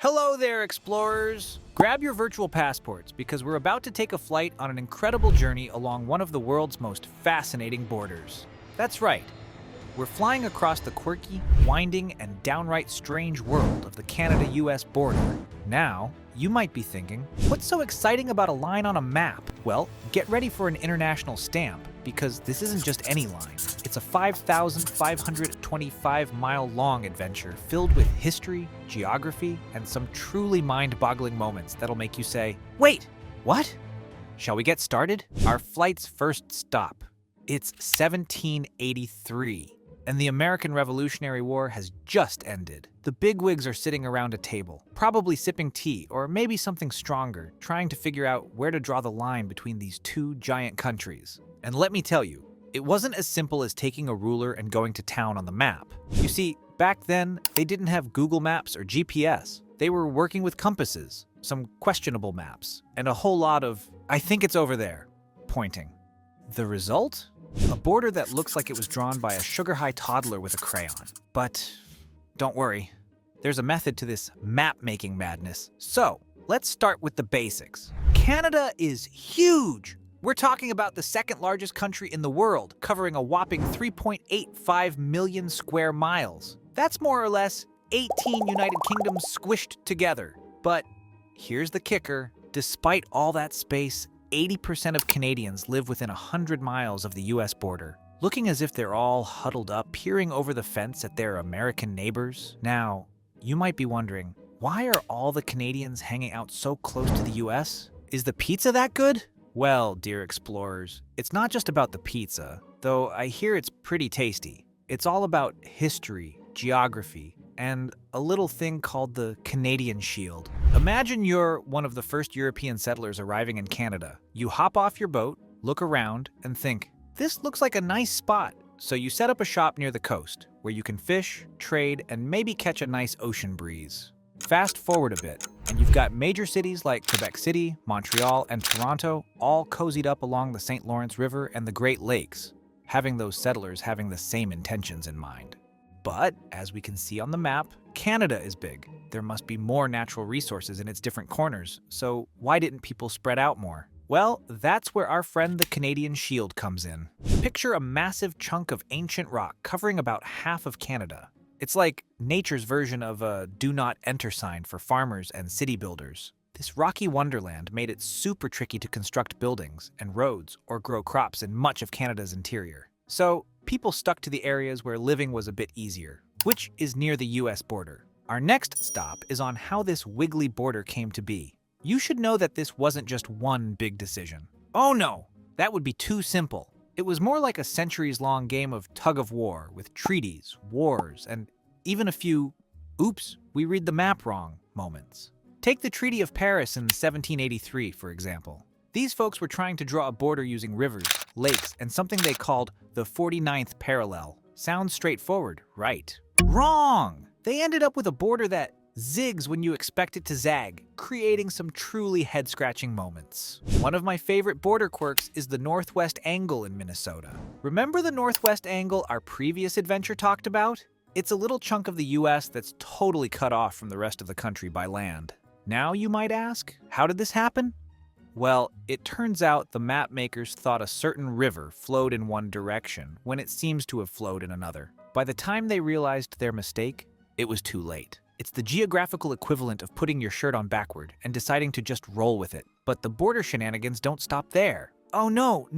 Hello there, explorers! Grab your virtual passports because we're about to take a flight on an incredible journey along one of the world's most fascinating borders. That's right, we're flying across the quirky, winding, and downright strange world of the Canada-US border. Now, you might be thinking, what's so exciting about a line on a map? Well, get ready for an international stamp, because this isn't just any line. It's a 5,525-mile-long adventure filled with history, geography, and some truly mind-boggling moments that'll make you say, wait, what? Shall we get started? Our flight's first stop. It's 1783, and the American Revolutionary War has just ended. The bigwigs are sitting around a table, probably sipping tea or maybe something stronger, trying to figure out where to draw the line between these two giant countries. And let me tell you, it wasn't as simple as taking a ruler and going to town on the map. You see, back then, they didn't have Google Maps or GPS. They were working with compasses, some questionable maps, and a whole lot of, I think it's over there, pointing. The result? A border that looks like it was drawn by a sugar-high toddler with a crayon. But don't worry, there's a method to this map-making madness. So, let's start with the basics. Canada is huge! We're talking about the second largest country in the world, covering a whopping 3.85 million square miles. That's more or less 18 United Kingdoms squished together. But here's the kicker. Despite all that space, 80% of Canadians live within 100 miles of the US border, looking as if they're all huddled up, peering over the fence at their American neighbors. Now, you might be wondering, why are all the Canadians hanging out so close to the US? Is the pizza that good? Well, dear explorers, it's not just about the pizza, though I hear it's pretty tasty. It's all about history, geography, and a little thing called the Canadian Shield. Imagine you're one of the first European settlers arriving in Canada. You hop off your boat, look around, and think, this looks like a nice spot. So you set up a shop near the coast, where you can fish, trade, and maybe catch a nice ocean breeze. Fast forward a bit, and you've got major cities like Quebec City, Montreal, and Toronto all cozied up along the St. Lawrence River and the Great Lakes, having those settlers having the same intentions in mind. But, as we can see on the map, Canada is big. There must be more natural resources in its different corners, so why didn't people spread out more? Well, that's where our friend the Canadian Shield comes in. Picture a massive chunk of ancient rock covering about half of Canada. It's like nature's version of a do not enter sign for farmers and city builders. This rocky wonderland made it super tricky to construct buildings and roads or grow crops in much of Canada's interior. So, people stuck to the areas where living was a bit easier, which is near the US border. Our next stop is on how this wiggly border came to be. You should know that this wasn't just one big decision. Oh no, that would be too simple. It was more like a centuries-long game of tug-of-war with treaties, wars, and even a few, oops, we read the map wrong moments. Take the Treaty of Paris in 1783, for example. These folks were trying to draw a border using rivers, lakes, and something they called the 49th parallel. Sounds straightforward, right? Wrong! They ended up with a border that zigs when you expect it to zag, creating some truly head-scratching moments. One of my favorite border quirks is the Northwest Angle in Minnesota. Remember the Northwest Angle our previous adventure talked about? It's a little chunk of the US that's totally cut off from the rest of the country by land. Now, you might ask, how did this happen? Well, it turns out the map makers thought a certain river flowed in one direction when it seems to have flowed in another. By the time they realized their mistake, it was too late. It's the geographical equivalent of putting your shirt on backward and deciding to just roll with it. But the border shenanigans don't stop there. Oh no,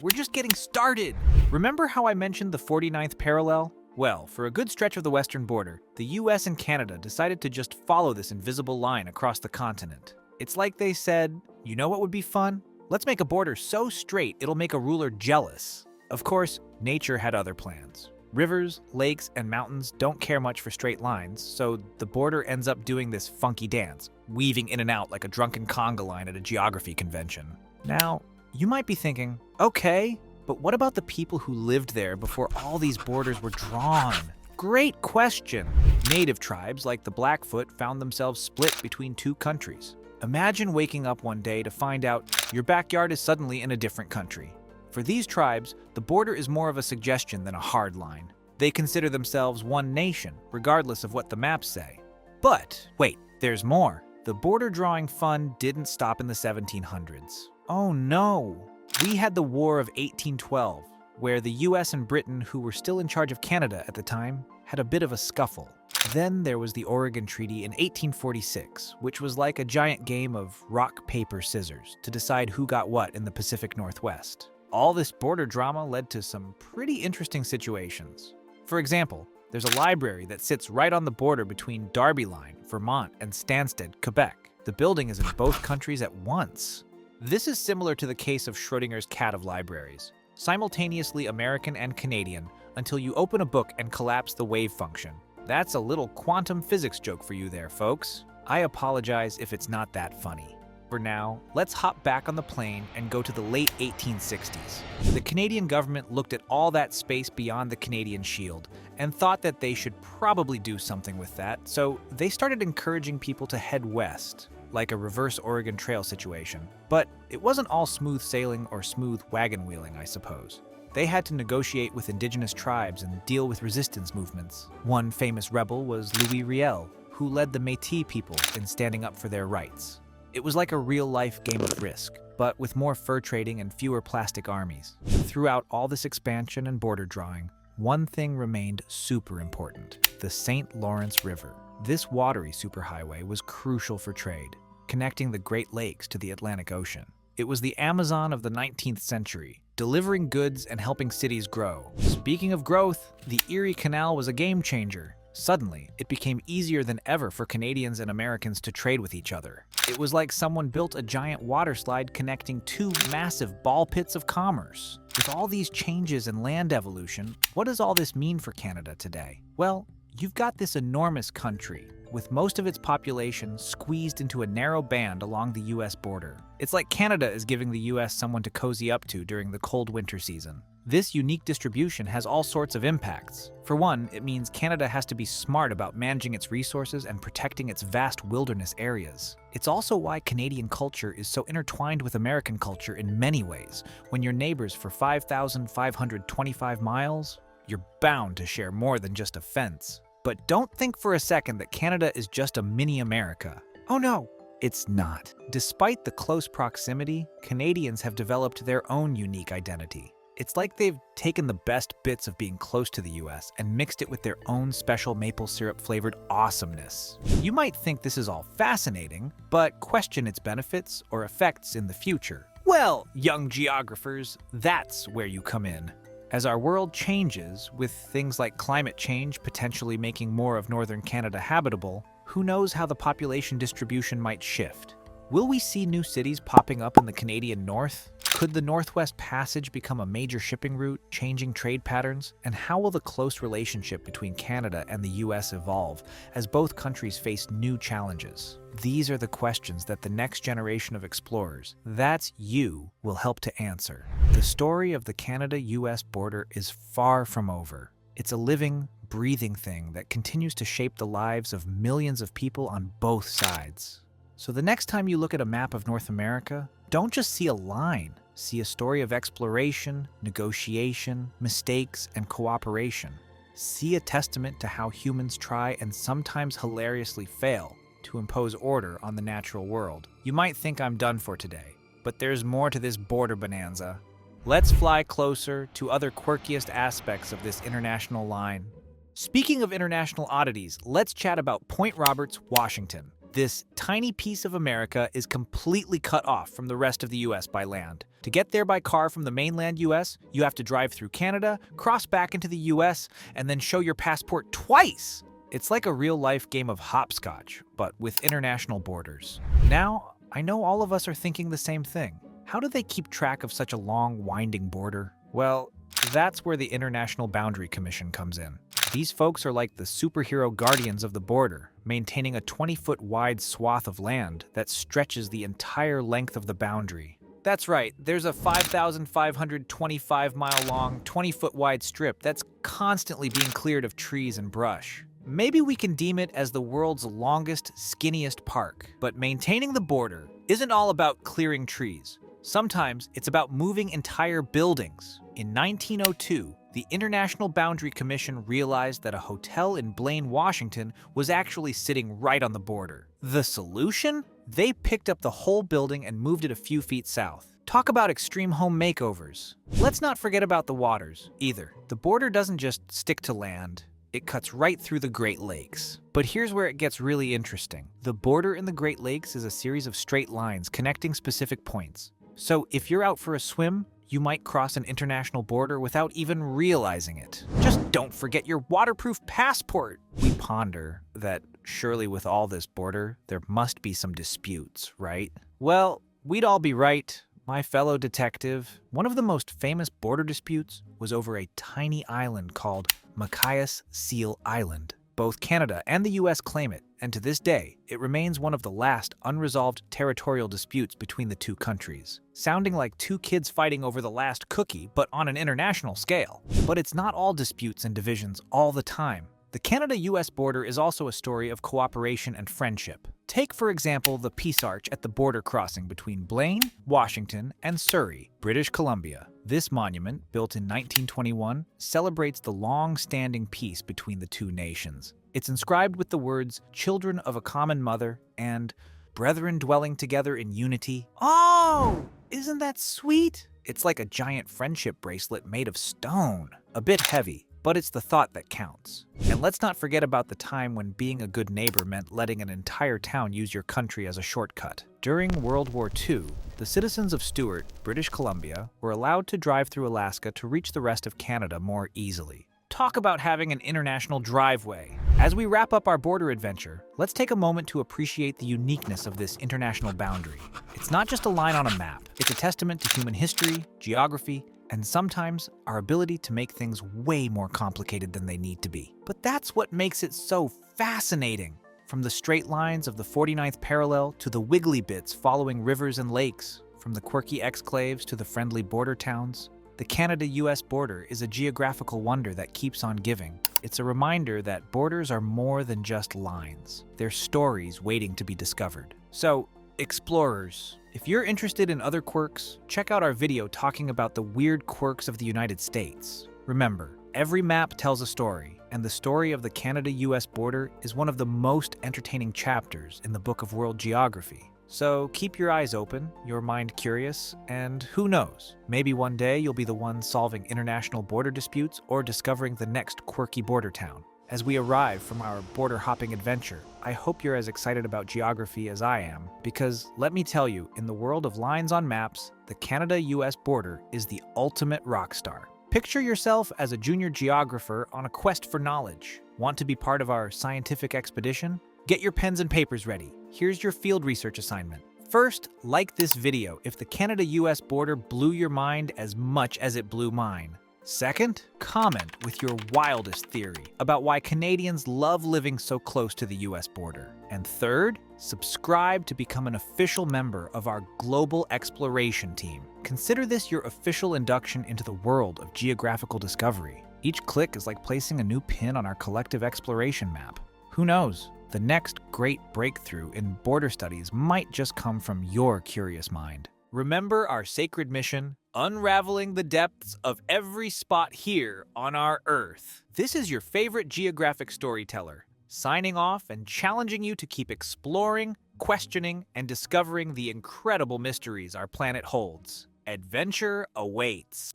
we're just getting started. Remember how I mentioned the 49th parallel? Well, for a good stretch of the western border, the US and Canada decided to just follow this invisible line across the continent. It's like they said, you know what would be fun? Let's make a border so straight it'll make a ruler jealous. Of course, nature had other plans. Rivers, lakes, and mountains don't care much for straight lines, so the border ends up doing this funky dance, weaving in and out like a drunken conga line at a geography convention. Now, you might be thinking, okay, but what about the people who lived there before all these borders were drawn? Great question. Native tribes like the Blackfoot found themselves split between two countries. Imagine waking up one day to find out your backyard is suddenly in a different country. For these tribes, the border is more of a suggestion than a hard line. They consider themselves one nation, regardless of what the maps say. But wait, there's more. The border drawing fun didn't stop in the 1700s. Oh no! We had the War of 1812, where the US and Britain, who were still in charge of Canada at the time, had a bit of a scuffle. Then there was the Oregon Treaty in 1846, which was like a giant game of rock, paper, scissors to decide who got what in the Pacific Northwest. All this border drama led to some pretty interesting situations. For example, there's a library that sits right on the border between Darby Line, Vermont, and Stansted, Quebec. The building is in both countries at once. This is similar to the case of Schrodinger's cat of libraries, simultaneously American and Canadian, until you open a book and collapse the wave function. That's a little quantum physics joke for you there, folks. I apologize if it's not that funny. For now, let's hop back on the plane and go to the late 1860s. The Canadian government looked at all that space beyond the Canadian Shield and thought that they should probably do something with that, so they started encouraging people to head west, like a reverse Oregon Trail situation. But it wasn't all smooth sailing or smooth wagon wheeling, I suppose. They had to negotiate with indigenous tribes and deal with resistance movements. One famous rebel was Louis Riel, who led the Métis people in standing up for their rights. It was like a real-life game of Risk, but with more fur trading and fewer plastic armies. Throughout all this expansion and border drawing, one thing remained super important: the St. Lawrence River. This watery superhighway was crucial for trade, connecting the Great Lakes to the Atlantic Ocean. It was the Amazon of the 19th century, delivering goods and helping cities grow. Speaking of growth, the Erie Canal was a game changer. Suddenly, it became easier than ever for Canadians and Americans to trade with each other. It was like someone built a giant water slide connecting two massive ball pits of commerce. With all these changes in land evolution, what does all this mean for Canada today? Well, you've got this enormous country, with most of its population squeezed into a narrow band along the US border. It's like Canada is giving the US someone to cozy up to during the cold winter season. This unique distribution has all sorts of impacts. For one, it means Canada has to be smart about managing its resources and protecting its vast wilderness areas. It's also why Canadian culture is so intertwined with American culture in many ways. When you're neighbors for 5,525 miles, you're bound to share more than just a fence. But don't think for a second that Canada is just a mini America. Oh no, it's not. Despite the close proximity, Canadians have developed their own unique identity. It's like they've taken the best bits of being close to the US and mixed it with their own special maple syrup-flavored awesomeness. You might think this is all fascinating, but question its benefits or effects in the future. Well, young geographers, that's where you come in. As our world changes, with things like climate change potentially making more of northern Canada habitable, who knows how the population distribution might shift? Will we see new cities popping up in the Canadian North? Could the Northwest Passage become a major shipping route, changing trade patterns? And how will the close relationship between Canada and the US evolve as both countries face new challenges? These are the questions that the next generation of explorers, that's you, will help to answer. The story of the Canada-US border is far from over. It's a living, breathing thing that continues to shape the lives of millions of people on both sides. So the next time you look at a map of North America, don't just see a line. See a story of exploration, negotiation, mistakes, and cooperation. See a testament to how humans try and sometimes hilariously fail to impose order on the natural world. You might think I'm done for today, but there's more to this border bonanza. Let's fly closer to other quirkiest aspects of this international line. Speaking of international oddities, let's chat about Point Roberts, Washington. This tiny piece of America is completely cut off from the rest of the US by land. To get there by car from the mainland US, you have to drive through Canada, cross back into the US, and then show your passport twice. It's like a real-life game of hopscotch, but with international borders. Now, I know all of us are thinking the same thing. How do they keep track of such a long, winding border? Well, that's where the International Boundary Commission comes in. These folks are like the superhero guardians of the border, maintaining a 20-foot wide swath of land that stretches the entire length of the boundary. That's right, there's a 5,525-mile-long, 20-foot wide strip that's constantly being cleared of trees and brush. Maybe we can deem it as the world's longest, skinniest park. But maintaining the border isn't all about clearing trees. Sometimes it's about moving entire buildings. In 1902, the International Boundary Commission realized that a hotel in Blaine, Washington was actually sitting right on the border. The solution? They picked up the whole building and moved it a few feet south. Talk about extreme home makeovers. Let's not forget about the waters, either. The border doesn't just stick to land. It cuts right through the Great Lakes. But here's where it gets really interesting. The border in the Great Lakes is a series of straight lines connecting specific points. So if you're out for a swim, you might cross an international border without even realizing it. Just don't forget your waterproof passport. We ponder that surely with all this border, there must be some disputes, right? Well, we'd all be right. My fellow detective, one of the most famous border disputes was over a tiny island called Machias Seal Island. Both Canada and the US claim it, and to this day, it remains one of the last unresolved territorial disputes between the two countries. Sounding like two kids fighting over the last cookie, but on an international scale. But it's not all disputes and divisions all the time. The Canada-US border is also a story of cooperation and friendship. Take, for example, the Peace Arch at the border crossing between Blaine, Washington, and Surrey, British Columbia. This monument, built in 1921, celebrates the long-standing peace between the two nations. It's inscribed with the words, "Children of a common mother," and "Brethren dwelling together in unity." Oh, isn't that sweet? It's like a giant friendship bracelet made of stone. A bit heavy, but it's the thought that counts. And let's not forget about the time when being a good neighbor meant letting an entire town use your country as a shortcut. During World War II, the citizens of Stewart, British Columbia, were allowed to drive through Alaska to reach the rest of Canada more easily. Talk about having an international driveway. As we wrap up our border adventure, let's take a moment to appreciate the uniqueness of this international boundary. It's not just a line on a map. It's a testament to human history, geography, and sometimes our ability to make things way more complicated than they need to be. But that's what makes it so fascinating. From the straight lines of the 49th parallel to the wiggly bits following rivers and lakes, from the quirky exclaves to the friendly border towns, the Canada-US border is a geographical wonder that keeps on giving. It's a reminder that borders are more than just lines. They're stories waiting to be discovered. So, explorers, if you're interested in other quirks, check out our video talking about the weird quirks of the United States. Remember, every map tells a story, and the story of the Canada-US border is one of the most entertaining chapters in the Book of World Geography. So keep your eyes open, your mind curious, and who knows, maybe one day you'll be the one solving international border disputes or discovering the next quirky border town. As we arrive from our border-hopping adventure, I hope you're as excited about geography as I am, because let me tell you, in the world of lines on maps, the Canada-US border is the ultimate rock star. Picture yourself as a junior geographer on a quest for knowledge. Want to be part of our scientific expedition? Get your pens and papers ready. Here's your field research assignment. First, like this video if the Canada-US border blew your mind as much as it blew mine. Second, comment with your wildest theory about why Canadians love living so close to the US border. And third, subscribe to become an official member of our global exploration team. Consider this your official induction into the world of geographical discovery. Each click is like placing a new pin on our collective exploration map. Who knows? The next great breakthrough in border studies might just come from your curious mind. Remember our sacred mission, unraveling the depths of every spot here on our Earth. This is your favorite geographic storyteller, signing off and challenging you to keep exploring, questioning, and discovering the incredible mysteries our planet holds. Adventure awaits.